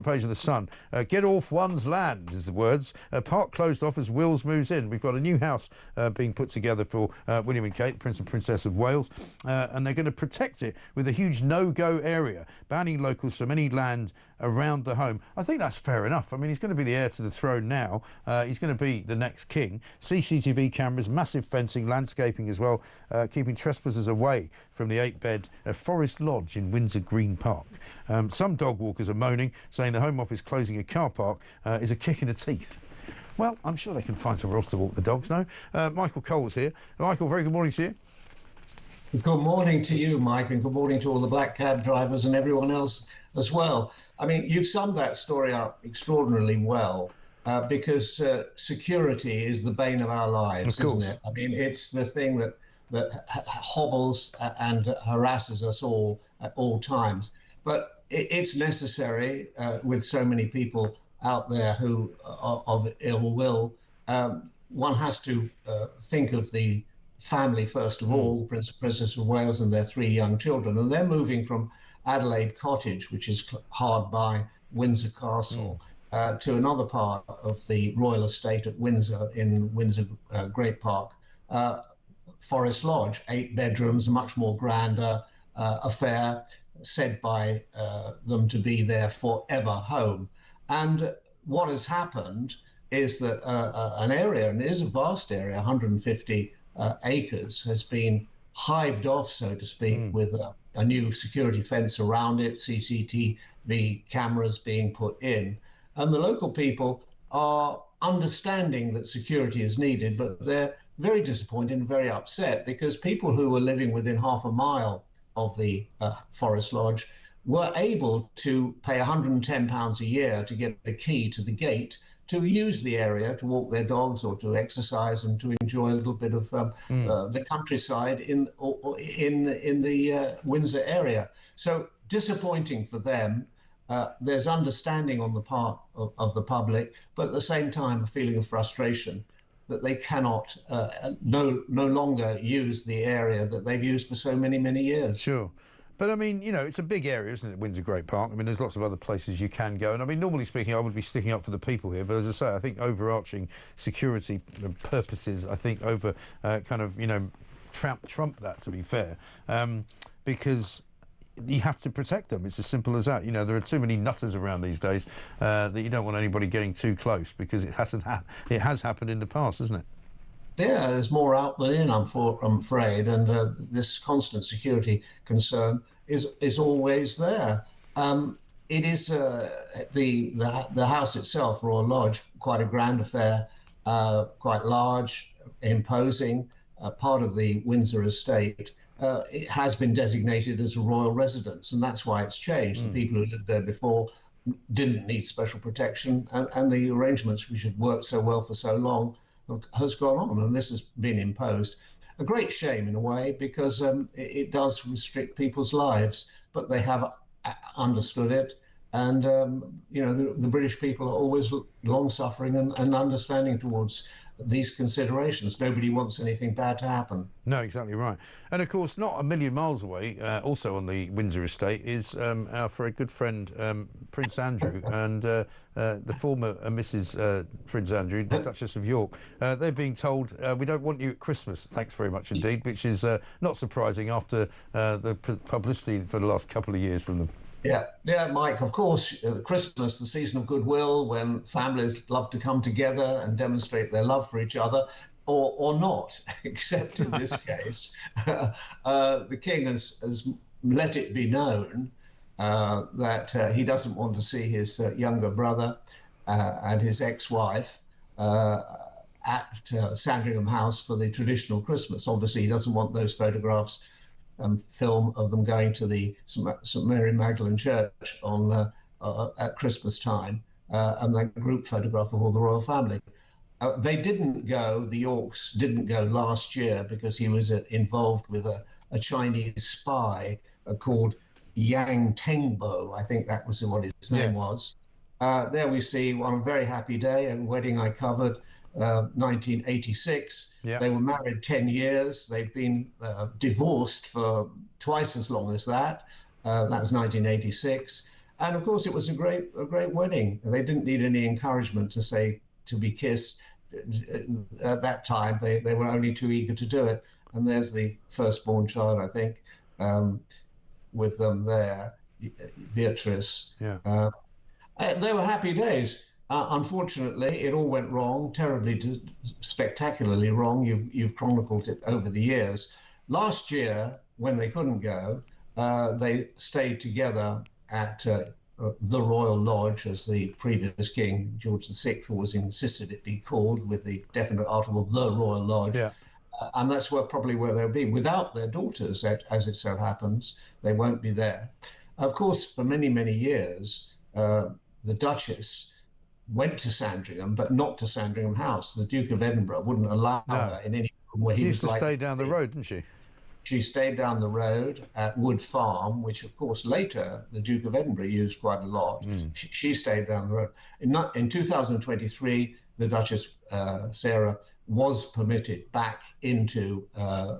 Page of the Sun. Get off one's land is the words. Park closed off as Wills moves in. We've got a new house being put together for William and Kate, Prince and Princess of Wales, and they're going to protect it with a huge no-go area, banning locals from any land around the home. I think that's fair enough. I mean, he's going to be the heir to the throne now. He's going to be the next king. CCTV cameras, massive fencing, landscaping as well, keeping trespassers away from the 8-bed Forest Lodge in Windsor Great Park. Some dog walkers are moaning, saying the Home Office closing a car park is a kick in the teeth. Well, I'm sure they can find somewhere else to walk the dogs now. Michael Cole's here. Michael, very good morning to you. Good morning to you, Mike, and good morning to all the black cab drivers and everyone else as well. I mean, you've summed that story up extraordinarily well, because security is the bane of our lives, isn't it? I mean, it's the thing that hobbles and harasses us all at all times. But it's necessary with so many people out there who are of ill will. One has to think of the family first of all, the Prince and Princess of Wales and their 3 young children, and they're moving from Adelaide Cottage, which is hard by Windsor Castle, to another part of the royal estate at Windsor in Windsor Great Park, Forest Lodge, 8 bedrooms, a much more grander affair, said by them to be their forever home. And what has happened is that an area, and it is a vast area, 150 acres, has been hived off, so to speak, with a new security fence around it, CCTV cameras being put in. And the local people are understanding that security is needed, but they're very disappointed and very upset because people who were living within half a mile of the Forest Lodge were able to pay £110 a year to get a key to the gate to use the area to walk their dogs or to exercise and to enjoy a little bit of the countryside in the Windsor area. So disappointing for them. There's understanding on the part of the public, but at the same time a feeling of frustration that they cannot no longer use the area that they've used for so many, many years. Sure. But I mean, you know, it's a big area, isn't it, Windsor Great Park? I mean, there's lots of other places you can go. And I mean, normally speaking, I would be sticking up for the people here. But as I say, I think overarching security purposes, I think over kind of, you know, trump that, to be fair, because you have to protect them. It's as simple as that. You know, there are too many nutters around these days that you don't want anybody getting too close because it has happened in the past, hasn't it? Yeah, there's more out than in, I'm afraid, and this constant security concern is always there. It is the house itself, Royal Lodge, quite a grand affair, quite large, imposing, part of the Windsor estate. It has been designated as a royal residence, and that's why it's changed. The people who lived there before didn't need special protection, and the arrangements which had worked so well for so long has gone on, and this has been imposed. A great shame in a way, because it does restrict people's lives, but they have understood it, and you know, the British people are always long-suffering and understanding towards these considerations. Nobody wants anything bad to happen. No, exactly right. And of course, not a million miles away, also on the Windsor estate, is our very good friend Prince Andrew and the former Mrs. Prince Andrew, the Duchess of York. They're being told, we don't want you at Christmas, thanks very much indeed, which is not surprising after the publicity for the last couple of years from them. Yeah, Mike, of course, Christmas, the season of goodwill, when families love to come together and demonstrate their love for each other, or not, except in this case. The King has let it be known that he doesn't want to see his younger brother and his ex-wife at Sandringham House for the traditional Christmas. Obviously, he doesn't want those photographs film of them going to the St Mary Magdalene Church on at Christmas time, and then a group photograph of all the royal family. They didn't go, the Yorks didn't go last year because he was involved with a Chinese spy called Yang Tengbo, I think that was what his name was. There we see, on a very happy day, a wedding I covered, 1986. They were married 10 years. They've been divorced for twice as long as that. That was 1986. And of course, it was a great wedding. They didn't need any encouragement to say to be kissed. At that time, they were only too eager to do it. And there's the firstborn child, I think, with them there, Beatrice. Yeah. They were happy days. Unfortunately, it all went wrong, spectacularly wrong. You've chronicled it over the years. Last year, when they couldn't go, they stayed together at the Royal Lodge, as the previous king, George VI, always insisted it be called, with the definite article, the Royal Lodge. Yeah. And that's probably where they'll be. Without their daughters, as it so happens, they won't be there. Of course, for many, many years, the Duchess went to Sandringham, but not to Sandringham House. The Duke of Edinburgh wouldn't allow her in any room where he was. She used to stay down the road, didn't she? She stayed down the road at Wood Farm, which, of course, later the Duke of Edinburgh used quite a lot. She stayed down the road. In 2023, the Duchess, Sarah, was permitted back into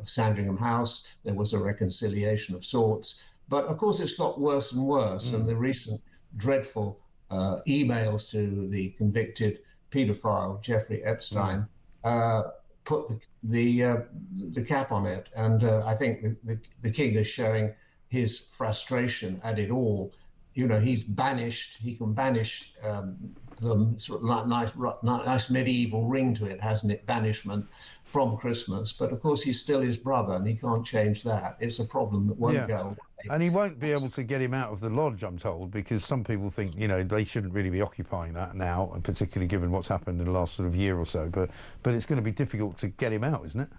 Sandringham House. There was a reconciliation of sorts. But, of course, it's got worse and worse. And the recent dreadful emails to the convicted paedophile, Jeffrey Epstein, put the cap on it. And I think the king is showing his frustration at it all. You know, he can banish them, sort of nice medieval ring to it, hasn't it? Banishment from Christmas. But of course, he's still his brother, and he can't change that. It's a problem that won't go away. And he won't be able to get him out of the lodge, I'm told, because some people think, you know, they shouldn't really be occupying that now, and particularly given what's happened in the last sort of year or so. But it's going to be difficult to get him out, isn't it?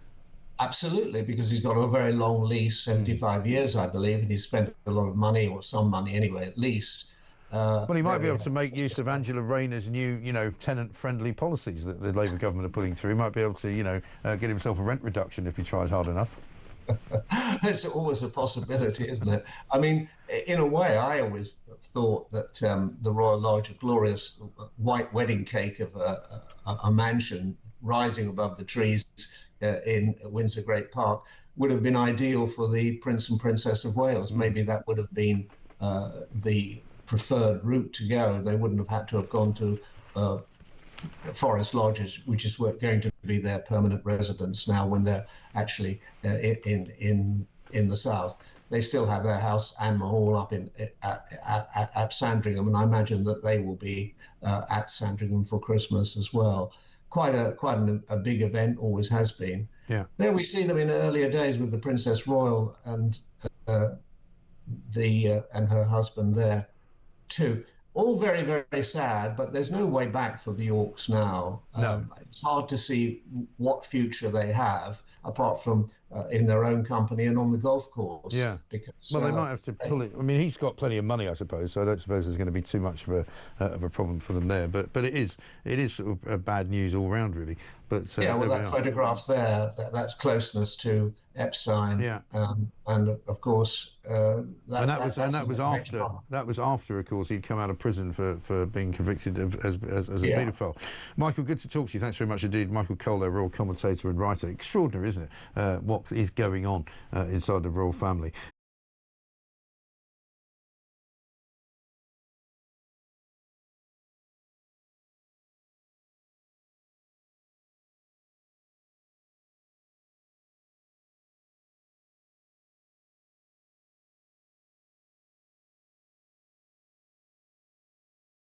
Absolutely, because he's got a very long lease, 75 years, I believe, and he's spent a lot of money, or some money anyway, at least. Well, he might be able to make use of Angela Rayner's new, you know, tenant-friendly policies that the Labour government are putting through. He might be able to, you know, get himself a rent reduction if he tries hard enough. It's always a possibility, isn't it? I mean, in a way, I always thought that the Royal Lodge, a glorious white wedding cake of a mansion rising above the trees in Windsor Great Park, would have been ideal for the Prince and Princess of Wales. Maybe that would have been the preferred route to go. They wouldn't have had to have gone to Forest Lodges, which is going to be their permanent residence now when they're actually in the south. They still have their house and Mahal up at Sandringham, and I imagine that they will be at Sandringham for Christmas as well. Quite a big event, always has been. Yeah. There we see them in earlier days with the Princess Royal and her husband there too. All very, very sad, but there's no way back for the Yorks now. No. It's hard to see what future they have, apart from in their own company and on the golf course. Yeah. Because, well, they might have to pull it. I mean, he's got plenty of money, I suppose, so I don't suppose there's going to be too much of a problem for them there. But it is sort of bad news all round, really. But yeah, well, that photograph's there. That's closeness to Epstein. Yeah. And of course, that was after, of course, he'd come out of prison for being convicted as a paedophile. Michael, good to talk to you. Thanks very much indeed. Michael Cole, their royal commentator and writer. Extraordinary, isn't it? What is going on inside the royal family?